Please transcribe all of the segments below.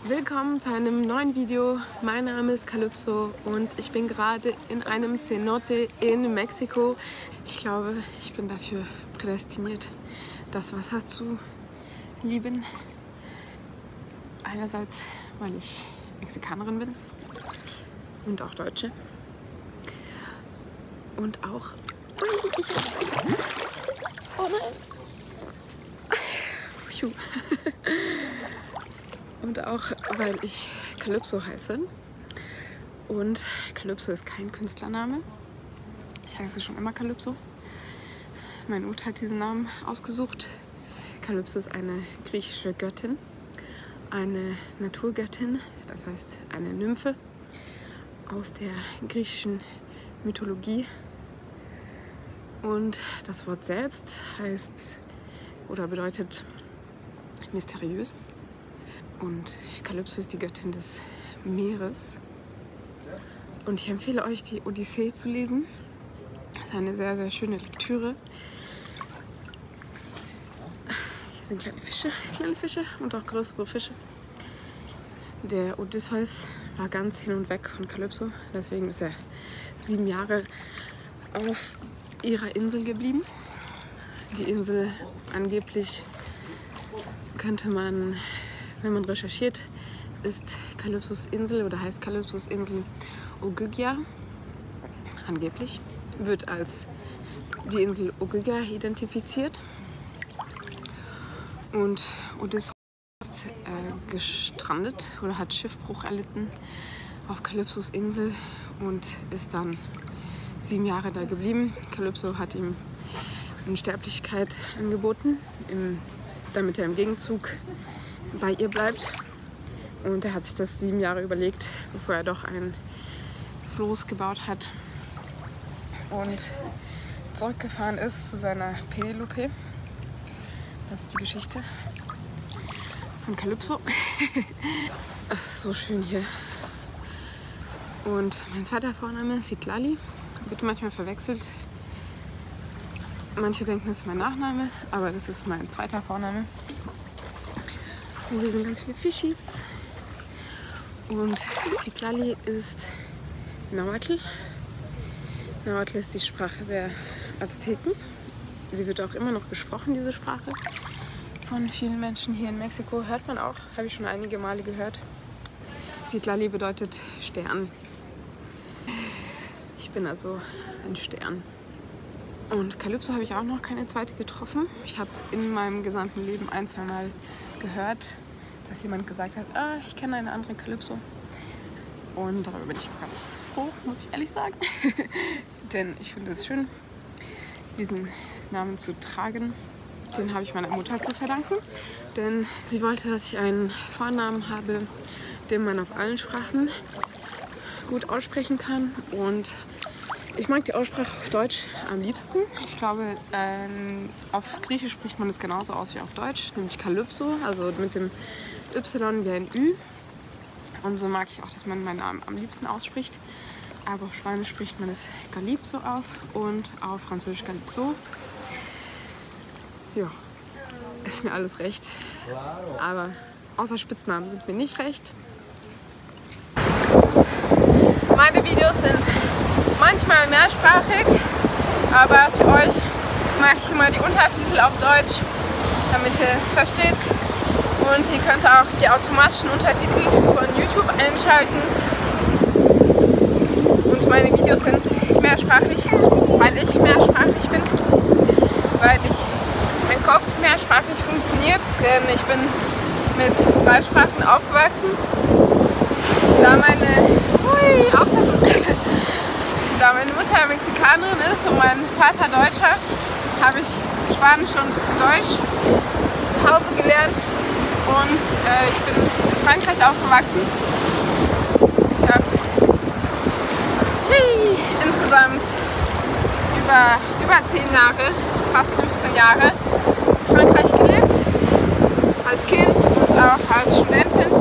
Willkommen zu einem neuen Video. Mein Name ist Calypso und ich bin gerade in einem Cenote in Mexiko. Ich glaube, ich bin dafür prädestiniert, das Wasser zu lieben. Einerseits, weil ich Mexikanerin bin und auch Deutsche. Und auch... Oh nein! Und auch, weil ich Calypso heiße. Und Calypso ist kein Künstlername. Ich heiße schon immer Calypso. Meine Mutter hat diesen Namen ausgesucht. Calypso ist eine griechische Göttin, eine Naturgöttin, das heißt eine Nymphe aus der griechischen Mythologie. Und das Wort selbst heißt oder bedeutet mysteriös. Und Calypso ist die Göttin des Meeres. Und ich empfehle euch, die Odyssee zu lesen. Das ist eine sehr, sehr schöne Lektüre. Hier sind kleine Fische und auch größere Fische. Der Odysseus war ganz hin und weg von Calypso. Deswegen ist er 7 Jahre auf ihrer Insel geblieben. Die Insel angeblich könnte man, wenn man recherchiert, ist Calypsos Insel oder heißt Calypsos Insel Ogygia. Angeblich wird als die Insel Ogygia identifiziert. Und Odysseus ist gestrandet oder hat Schiffbruch erlitten auf Calypsos Insel und ist dann 7 Jahre da geblieben. Calypso hat ihm Unsterblichkeit angeboten, damit er im Gegenzug bei ihr bleibt. Und er hat sich das 7 Jahre überlegt, bevor er doch ein Floß gebaut hat und zurückgefahren ist zu seiner Penelope. Das ist die Geschichte von Calypso. Ach, so schön hier. Und mein zweiter Vorname ist Citlali. Wird manchmal verwechselt. Manche denken, das ist mein Nachname, aber das ist mein zweiter Vorname. Und hier sind ganz viele Fischis. Und Citlali ist Nahuatl. Nahuatl ist die Sprache der Azteken. Sie wird auch immer noch gesprochen, diese Sprache. Von vielen Menschen hier in Mexiko hört man auch, habe ich schon einige Male gehört. Citlali bedeutet Stern. Ich bin also ein Stern. Und Calypso habe ich auch noch keine zweite getroffen. Ich habe in meinem gesamten Leben 1-2 Mal gehört, dass jemand gesagt hat, ich kenne eine andere Calypso. Und darüber bin ich auch ganz froh, muss ich ehrlich sagen. Denn ich finde es schön, diesen Namen zu tragen. Den habe ich meiner Mutter zu verdanken. Denn sie wollte, dass ich einen Vornamen habe, den man auf allen Sprachen gut aussprechen kann. Und ich mag die Aussprache auf Deutsch am liebsten. Ich glaube, auf Griechisch spricht man es genauso aus wie auf Deutsch, nämlich Calypso, also mit dem Y wie ein Ü. Und so mag ich auch, dass man meinen Namen am liebsten ausspricht. Aber auf Spanisch spricht man es Calypso aus und auf Französisch Calypso. Ja, ist mir alles recht. Aber außer Spitznamen sind mir nicht recht. Meine Videos sind manchmal mehrsprachig, aber für euch mache ich immer die Untertitel auf Deutsch, damit ihr es versteht. Und ihr könnt auch die automatischen Untertitel von YouTube einschalten. Und meine Videos sind mehrsprachig, weil ich mehrsprachig bin, weil mein Kopf mehrsprachig funktioniert, denn ich bin mit 3 Sprachen aufgewachsen. Da meine Mutter Mexikanerin ist und mein Vater Deutscher, habe ich Spanisch und Deutsch zu Hause gelernt und ich bin in Frankreich aufgewachsen. Ich habe insgesamt über 10 Jahre, fast 15 Jahre in Frankreich gelebt, als Kind und auch als Studentin.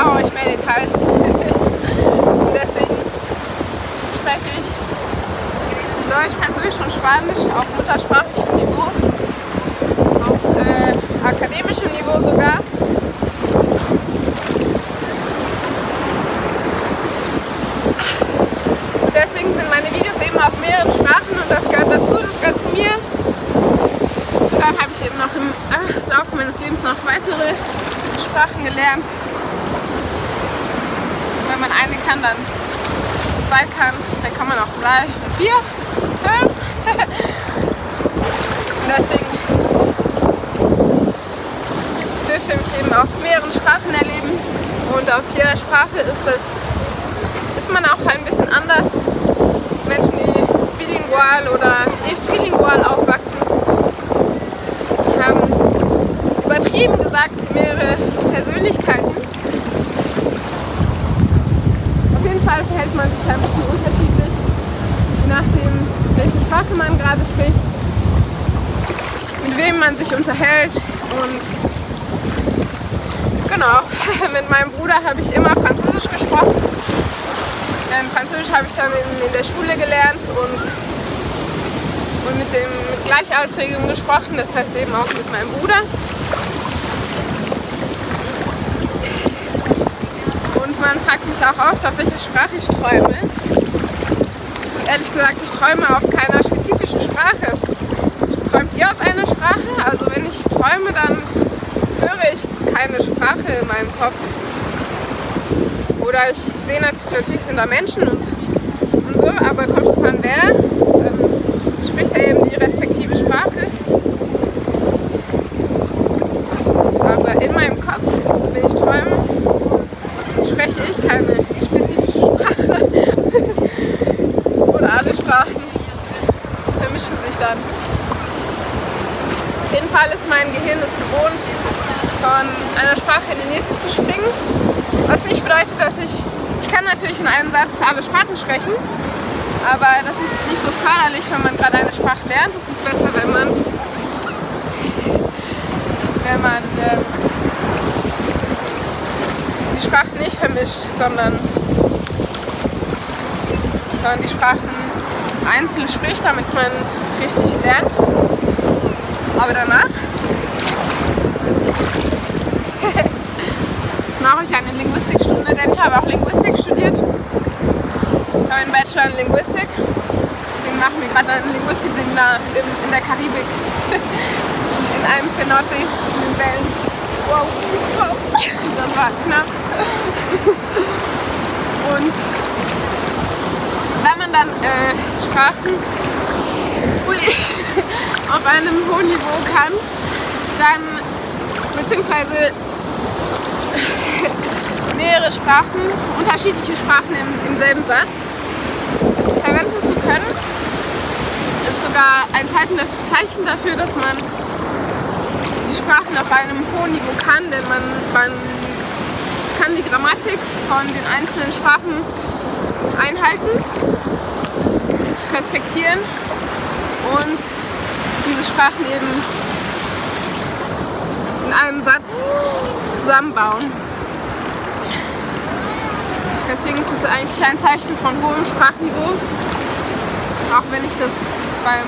Euch mehr Details. Und deswegen spreche ich Deutsch, Französisch und Spanisch auf muttersprachlichem Niveau. dann habe ich eben noch im Laufe meines Lebens noch weitere Sprachen gelernt. Wenn man eine kann, dann 2 kann, dann kann man auch 3, 4, 5. Und deswegen dürfte ich mich eben auf mehreren Sprachen erleben. Und auf jeder Sprache ist man auch ein bisschen anders. Menschen, die bilingual oder nicht trilingual aufwachsen, haben übertrieben gesagt mehrere Persönlichkeiten. Auf jeden Fall verhält man sich ein bisschen unterschiedlich, je nachdem, welche Sprache man gerade spricht, mit wem man sich unterhält. Und genau, mit meinem Bruder habe ich immer Französisch gesprochen. Französisch habe ich dann in der Schule gelernt und mit Gleichaltrigen gesprochen, das heißt eben auch mit meinem Bruder. Und man fragt mich auch oft, auf welcher Sprache ich träume. Ehrlich gesagt, ich träume auf keiner spezifischen Sprache. Träumt ihr auf einer Sprache? Also wenn ich träume, dann höre ich keine Sprache in meinem Kopf. Oder ich sehe natürlich sind da Menschen und so, aber kommt drauf an wer, dann spricht er eben die respektive Sprache. Aber in meinem Kopf, wenn ich träume, spreche ich keine spezifische Sprache. Oder alle Sprachen vermischen sich dann. Auf jeden Fall ist mein Gehirn es gewohnt, von einer Sprache in die nächste zu springen. Was nicht bedeutet, dass ich kann natürlich in einem Satz alle Sprachen sprechen, aber das ist nicht so förderlich, wenn man gerade eine Sprache lernt. Es ist besser, wenn man die Sprachen nicht vermischt, sondern die Sprachen einzeln spricht, damit man richtig lernt. Aber danach mache ich eine Linguistikstunde, denn ich habe auch Linguistik studiert. Ich habe einen Bachelor in Linguistik. Deswegen machen wir gerade ein Linguistikseminar in der Karibik. In einem Cenote in den Wellen. Wow, das war knapp. Und wenn man dann Sprachen auf einem hohen Niveau kann, dann beziehungsweise mehrere Sprachen, unterschiedliche Sprachen im selben Satz verwenden zu können, ist sogar ein Zeichen dafür, dass man die Sprachen auf einem hohen Niveau kann, denn man kann die Grammatik von den einzelnen Sprachen einhalten, respektieren und diese Sprachen eben in einem Satz zusammenbauen. Deswegen ist es eigentlich ein Zeichen von hohem Sprachniveau, auch wenn ich das beim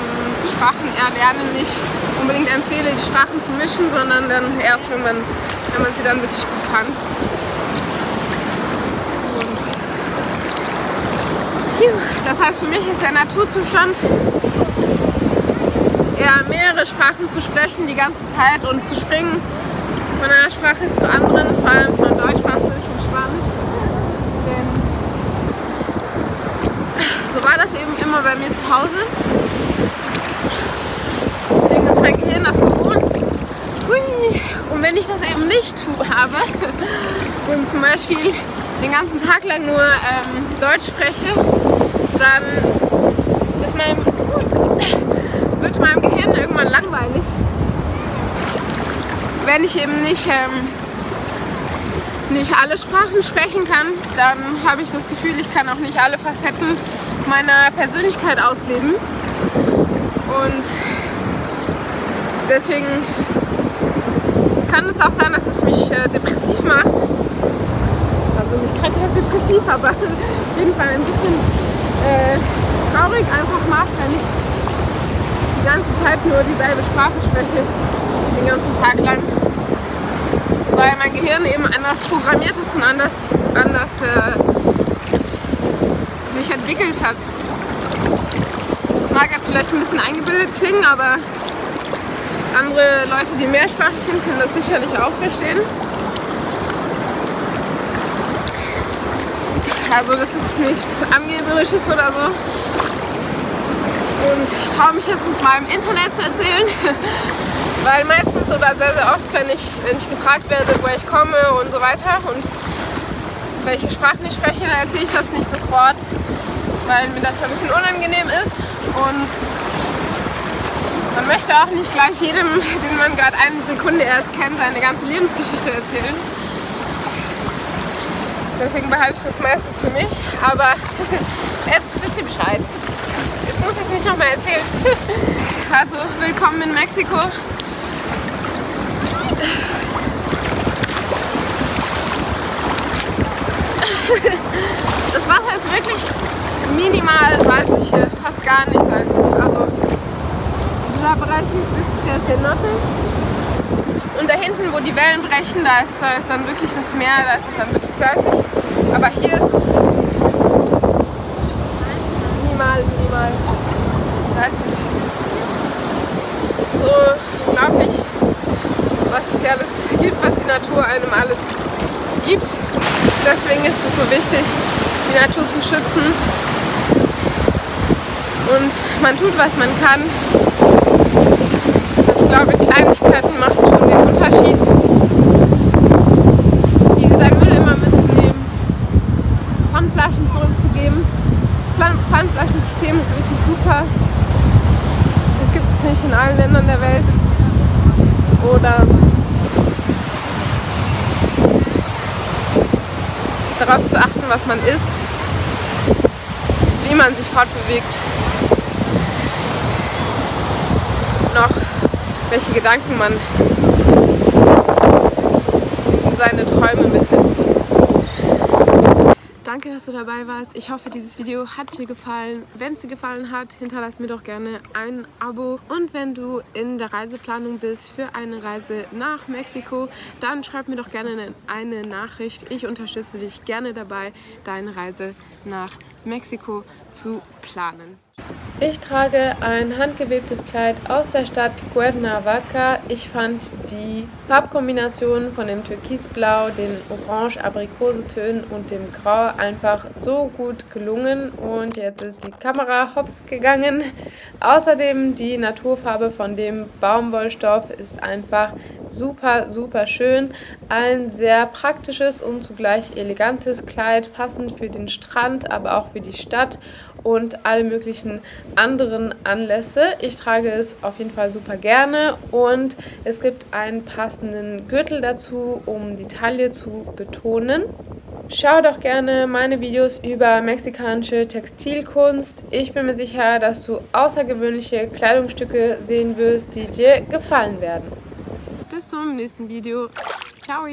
Sprachenerlernen nicht unbedingt empfehle, die Sprachen zu mischen, sondern dann erst, wenn man sie dann wirklich gut kann. Und das heißt, für mich ist der Naturzustand eher mehrere Sprachen zu sprechen die ganze Zeit und zu springen von einer Sprache zur anderen, vor allem von Deutsch, Französisch und Spanisch. Denn so war das eben immer bei mir zu Hause. Deswegen ist mein Gehirn das gewohnt. Und wenn ich das eben nicht habe und zum Beispiel den ganzen Tag lang nur Deutsch spreche, dann wird meinem Gehirn irgendwann langweilig. Wenn ich eben nicht alle Sprachen sprechen kann, dann habe ich das Gefühl, ich kann auch nicht alle Facetten meiner Persönlichkeit ausleben. Und deswegen kann es auch sein, dass es mich depressiv macht. Also nicht krankhaft depressiv, aber auf jeden Fall ein bisschen traurig einfach macht, wenn ich die ganze Zeit nur dieselbe Sprache spreche, den ganzen Tag lang. Weil mein Gehirn eben anders programmiert ist und anders sich entwickelt hat. Das mag jetzt vielleicht ein bisschen eingebildet klingen, aber Andere Leute, die mehrsprachig sind, können das sicherlich auch verstehen. Also das ist nichts Angeberisches oder so. Und ich traue mich jetzt mal im Internet zu erzählen, weil meistens oder sehr, sehr oft, wenn ich gefragt werde, woher ich komme und so weiter und welche Sprachen ich spreche, dann erzähle ich das nicht sofort, weil mir das ein bisschen unangenehm ist und man möchte auch nicht gleich jedem, den man gerade eine Sekunde erst kennt, seine ganze Lebensgeschichte erzählen. Deswegen behalte ich das meistens für mich, aber jetzt wisst ihr Bescheid. Jetzt muss ich es nicht nochmal erzählen. Also, willkommen in Mexiko. Das Wasser ist wirklich minimal salzig hier, fast gar nicht salzig. Also, dieser Bereich ist wirklich der Cenote. Und da hinten, wo die Wellen brechen, da ist dann wirklich das Meer, da ist es dann wirklich salzig. Aber hier ist es minimal salzig. So unglaublich, was es hier alles gibt, was die Natur einem alles gibt. Deswegen ist es so wichtig, die Natur zu schützen. Und man tut, was man kann. Ich glaube, Kleinigkeiten machen schon den Unterschied. Wie gesagt, Müll immer mitzunehmen, Pfandflaschen zurückzugeben. Das Pfandflaschensystem ist wirklich super. Das gibt es nicht in allen Ländern der Welt. Oder darauf zu achten, was man isst, wie man sich fortbewegt, noch welche Gedanken man in seine Träume mitnimmt. Danke, dass du dabei warst. Ich hoffe, dieses Video hat dir gefallen. Wenn es dir gefallen hat, hinterlass mir doch gerne ein Abo. Und wenn du in der Reiseplanung bist für eine Reise nach Mexiko, dann schreib mir doch gerne eine Nachricht. Ich unterstütze dich gerne dabei, deine Reise nach Mexiko zu planen. Ich trage ein handgewebtes Kleid aus der Stadt Cuernavaca. Ich fand die Farbkombination von dem Türkisblau, den Orange-Aprikosetönen und dem Grau einfach so gut gelungen. Und jetzt ist die Kamera hops gegangen. Außerdem die Naturfarbe von dem Baumwollstoff ist einfach super, super schön. Ein sehr praktisches und zugleich elegantes Kleid, passend für den Strand, aber auch für die Stadt und alle möglichen anderen Anlässe. Ich trage es auf jeden Fall super gerne und es gibt einen passenden Gürtel dazu, um die Taille zu betonen. Schau doch gerne meine Videos über mexikanische Textilkunst. Ich bin mir sicher, dass du außergewöhnliche Kleidungsstücke sehen wirst, die dir gefallen werden. Bis zum nächsten Video. Ciao!